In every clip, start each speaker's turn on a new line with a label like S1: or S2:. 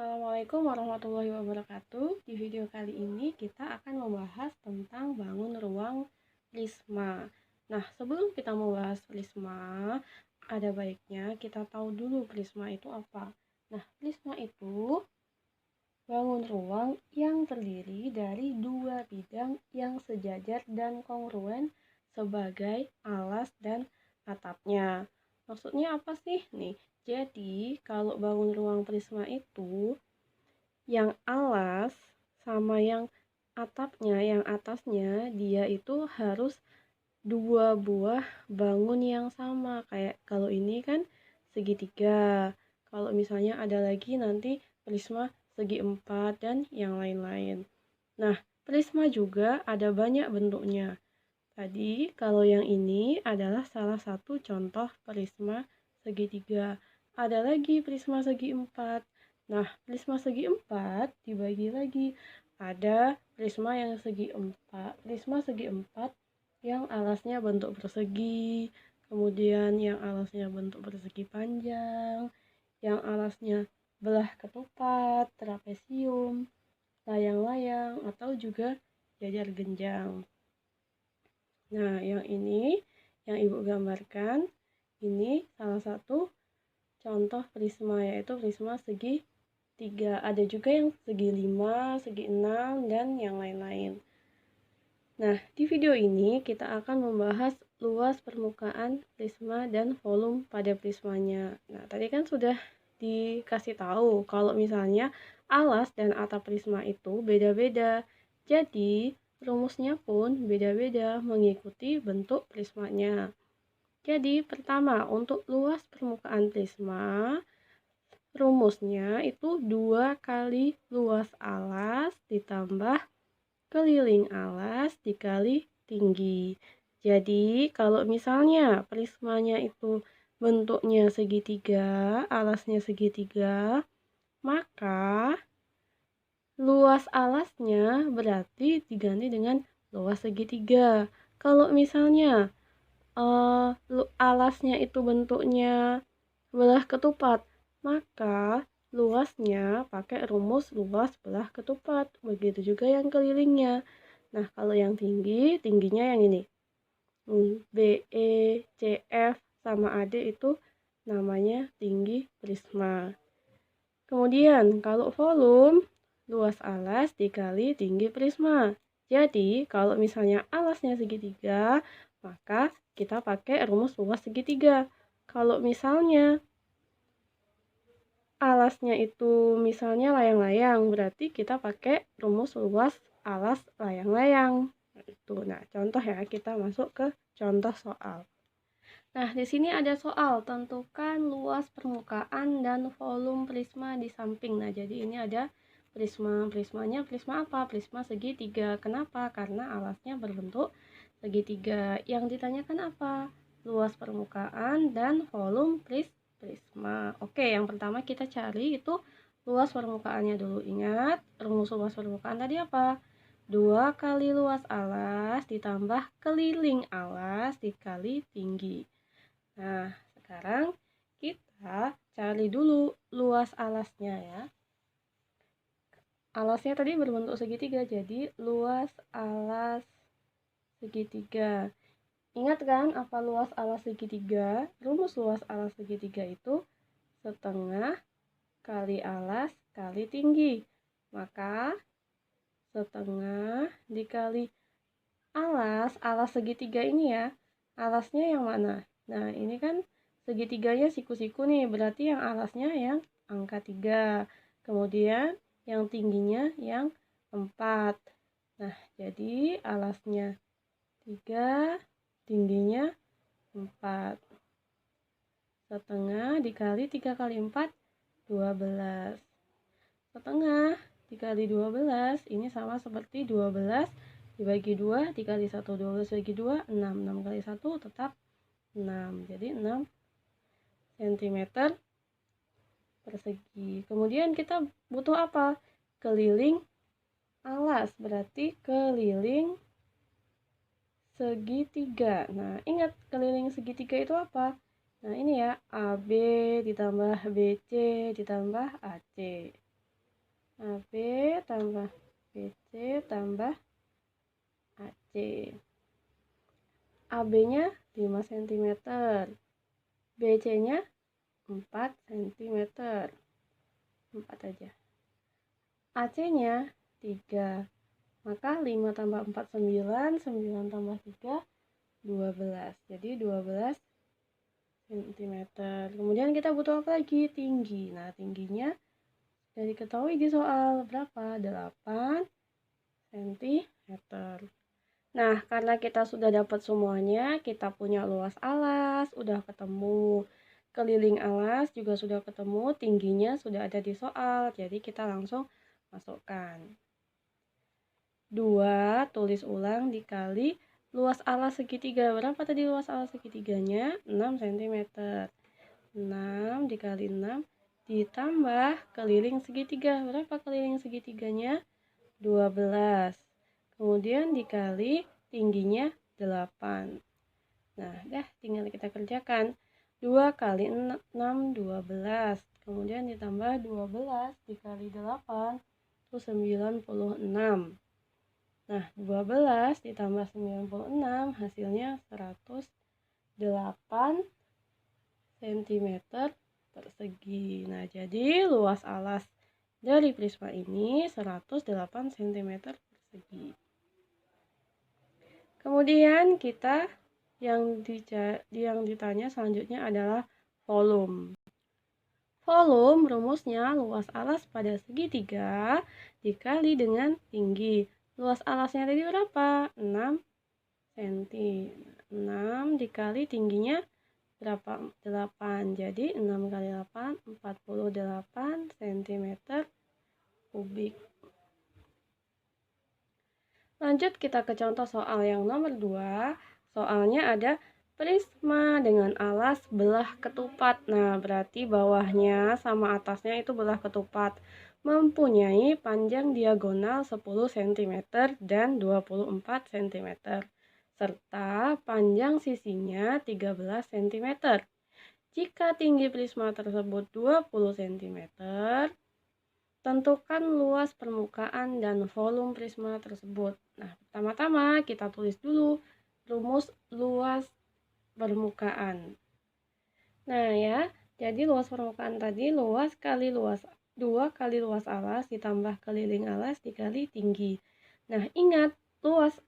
S1: Assalamualaikum warahmatullahi wabarakatuh. Di video kali ini kita akan membahas tentang bangun ruang prisma. Nah, sebelum kita membahas prisma, ada baiknya kita tahu dulu prisma itu apa. Nah, prisma itu bangun ruang yang terdiri dari dua bidang yang sejajar dan kongruen sebagai alas dan atapnya. Maksudnya apa sih nih? Jadi, kalau bangun ruang prisma itu yang alas sama yang atapnya, yang atasnya, dia itu harus dua buah bangun yang sama. Kayak kalau ini kan segitiga. Kalau misalnya ada lagi nanti prisma segi empat dan yang lain-lain. Nah, prisma juga ada banyak bentuknya. Tadi kalau yang ini adalah salah satu contoh prisma segitiga. Ada lagi prisma segi empat. Nah, prisma segi empat dibagi lagi. Ada prisma yang segi empat, prisma segi empat yang alasnya bentuk persegi, kemudian yang alasnya bentuk persegi panjang, yang alasnya belah ketupat, trapesium, layang-layang, atau juga jajar genjang. Nah, yang ini yang Ibu gambarkan, ini salah satu contoh prisma, yaitu prisma segi 3. Ada juga yang segi 5, segi 6, dan yang lain-lain. Nah, di video ini kita akan membahas luas permukaan prisma dan volume pada prismanya. Nah, tadi kan sudah dikasih tahu kalau misalnya alas dan atap prisma itu beda-beda. Jadi, rumusnya pun beda-beda mengikuti bentuk prismanya. Jadi, pertama, untuk luas permukaan prisma, rumusnya itu 2 kali luas alas ditambah keliling alas dikali tinggi. Jadi, kalau misalnya prismanya itu bentuknya segitiga, alasnya segitiga, maka luas alasnya berarti diganti dengan luas segitiga. Kalau misalnya alasnya itu bentuknya belah ketupat, maka luasnya pakai rumus luas belah ketupat. Begitu juga yang kelilingnya. Nah, kalau yang tinggi, tingginya yang ini. BE, CF, sama AD itu namanya tinggi prisma. Kemudian, kalau volume, luas alas dikali tinggi prisma. Jadi, kalau misalnya alasnya segitiga, maka kita pakai rumus luas segitiga. Kalau misalnya alasnya itu misalnya layang-layang, berarti kita pakai rumus luas alas layang-layang. Itu. Nah, contoh ya, kita masuk ke contoh soal. Nah, di sini ada soal, tentukan luas permukaan dan volume prisma di samping. Nah, jadi ini ada prismanya prisma apa? Prisma segitiga. Kenapa? Karena alasnya berbentuk segitiga. Yang ditanyakan apa? Luas permukaan dan volume prisma. Oke, yang pertama kita cari itu luas permukaannya dulu. Ingat, rumus luas permukaan tadi apa? 2 kali luas alas ditambah keliling alas dikali tinggi. Nah, sekarang kita cari dulu luas alasnya ya. Alasnya tadi berbentuk segitiga, jadi luas alas segitiga. Ingat kan apa luas alas segitiga? Rumus luas alas segitiga itu setengah kali alas kali tinggi. Maka setengah dikali alas segitiga ini ya. Alasnya yang mana? Nah, ini kan segitiganya siku-siku nih, berarti yang alasnya yang angka 3. Kemudian yang tingginya yang 4. Nah, jadi alasnya 3, tingginya 4. Setengah dikali 3 kali 4, 12. Setengah dikali 12, ini sama seperti 12 dibagi 2, dikali 1, 12 bagi 2, 6. 6 kali 1 tetap 6. Jadi 6 cm persegi. Kemudian kita butuh apa? Keliling alas, berarti keliling segitiga. Nah, ingat keliling segitiga itu apa? Nah, ini ya, AB ditambah BC ditambah AC. AB tambah BC tambah AC. AB-nya 5 cm, BC-nya 4 cm, 4 aja. AC-nya 3, maka 5 tambah 4 9, 9 tambah 3 12, jadi 12 cm. Kemudian kita butuh apa lagi? Tinggi. Nah, tingginya sudah diketahui di soal berapa? 8 cm. Nah, karena kita sudah dapat semuanya, kita punya luas alas, udah ketemu. Keliling alas juga sudah ketemu, tingginya sudah ada di soal. Jadi kita langsung masukkan. 2 tulis ulang dikali luas alas segitiga. Berapa tadi luas alas segitiganya? 6 cm. 6 dikali 6 ditambah keliling segitiga. Berapa keliling segitiganya? 12. Kemudian dikali tingginya 8. Nah, tinggal kita kerjakan. 2 kali 6, 12. Kemudian ditambah 12 dikali 8, itu 96. Nah, 12 ditambah 96 hasilnya 108 cm persegi. Nah, jadi luas alas dari prisma ini 108 cm persegi. Kemudian kita yang ditanya selanjutnya adalah volume. Volume rumusnya luas alas pada segitiga dikali dengan tinggi. Luas alasnya tadi berapa? 6 cm. 6 dikali tingginya berapa? 8. Jadi 6 kali 8, 48 cm kubik. Lanjut kita ke contoh soal yang nomor 2. Soalnya ada prisma dengan alas belah ketupat. Nah, berarti bawahnya sama atasnya itu belah ketupat. Mempunyai panjang diagonal 10 cm dan 24 cm. Serta panjang sisinya 13 cm. Jika tinggi prisma tersebut 20 cm, tentukan luas permukaan dan volume prisma tersebut. Nah, pertama-tama kita tulis dulu rumus luas permukaan. Nah, ya, jadi luas permukaan tadi luas kali luas 2 kali luas alas ditambah keliling alas dikali tinggi. Nah, ingat luas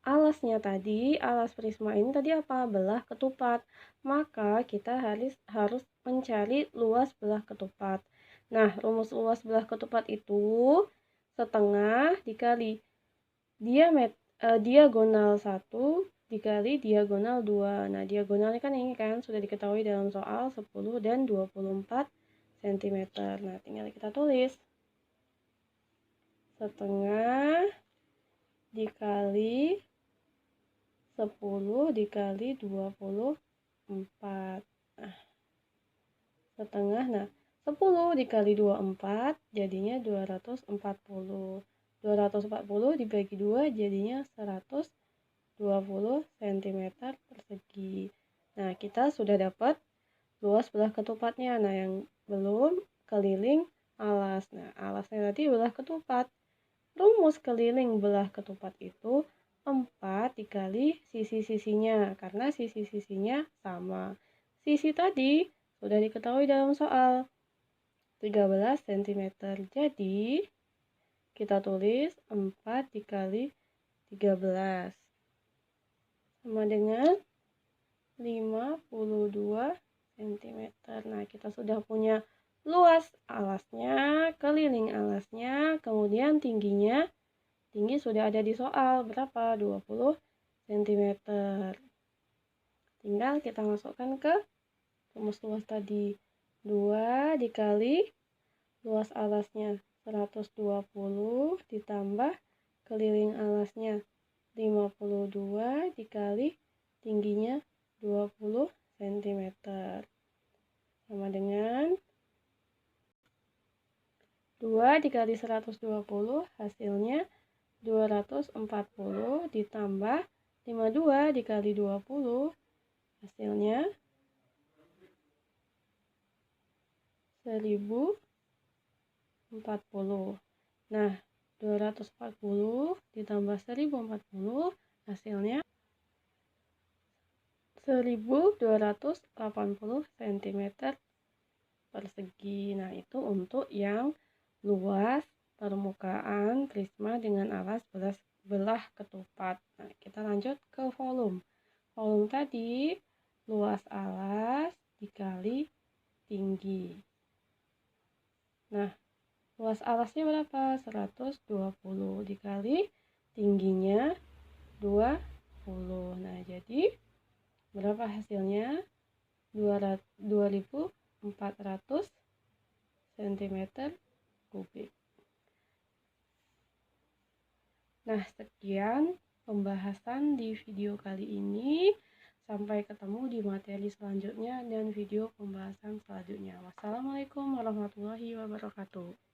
S1: alasnya tadi, alas prisma ini tadi apa? Belah ketupat. Maka kita harus mencari luas belah ketupat. Nah, rumus luas belah ketupat itu setengah dikali diagonal 1 dikali diagonal 2. Nah, diagonalnya kan ini kan sudah diketahui dalam soal 10 dan 24 cm. Nah, tinggal kita tulis. Setengah dikali 10 dikali 24. Nah, setengah. Nah, 10 dikali 24 jadinya 240. 240 dibagi 2 jadinya 120 cm persegi. Nah, kita sudah dapat luas belah ketupatnya. Nah, yang belum keliling alas. Nah, alasnya tadi belah ketupat. Rumus keliling belah ketupat itu 4 dikali sisi-sisinya, karena sisi-sisinya sama. Sisi tadi sudah diketahui dalam soal 13 cm. Jadi kita tulis 4 dikali 13 sama dengan 52 cm. Nah, kita sudah punya luas alasnya, keliling alasnya, kemudian tingginya. Tinggi sudah ada di soal, berapa? 20 cm. Tinggal kita masukkan ke rumus luas tadi. 2 dikali luas alasnya 120 ditambah keliling alasnya 52 dikali tingginya 20 cm. Sama dengan 2 dikali 120 hasilnya 240 ditambah 52 dikali 20 hasilnya 1040. Nah, 240 ditambah 1040 hasilnya 1280 cm persegi. Nah, itu untuk yang luas permukaan prisma dengan alas belah ketupat. Nah, kita lanjut ke volume. Volume tadi luas alas dikali tinggi. Nah, luas alasnya berapa? 120 dikali tingginya 20. Nah, jadi berapa hasilnya? 2400 cm kubik. Nah, sekian pembahasan di video kali ini. Sampai ketemu di materi selanjutnya dan video pembahasan selanjutnya. Wassalamualaikum warahmatullahi wabarakatuh.